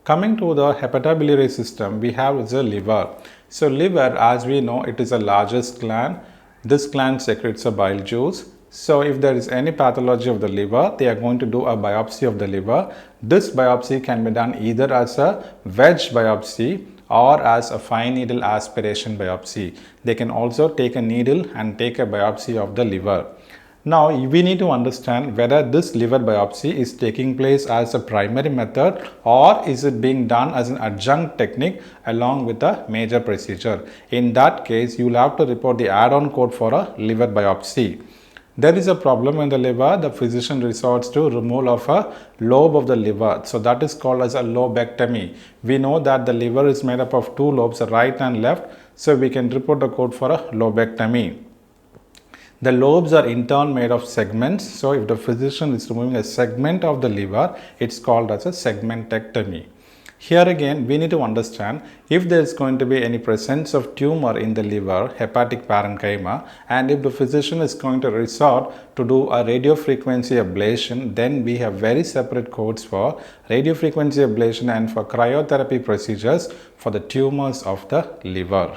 Coming to the hepatobiliary system, we have the liver. So liver, as we know, it is the largest gland. This gland secretes a bile juice. So if there is any pathology of the liver, they are going to do a biopsy of the liver. This biopsy can be done either as a wedge biopsy or as a fine needle aspiration biopsy. They can also take a needle and take a biopsy of the liver. Now we need to understand whether this liver biopsy is taking place as a primary method or is it being done as an adjunct technique along with a major procedure. In that case, you will have to report the add-on code for a liver biopsy. There is a problem in the liver. The physician resorts to removal of a lobe of the liver. So that is called as a lobectomy. We know that the liver is made up of two lobes, right and left. So we can report the code for a lobectomy. The lobes are in turn made of segments. So if the physician is removing a segment of the liver, it's called as a segmentectomy. Here again, we need to understand if there is going to be any presence of tumor in the liver, hepatic parenchyma, and if the physician is going to resort to do a radiofrequency ablation, then we have very separate codes for radiofrequency ablation and for cryotherapy procedures for the tumors of the liver.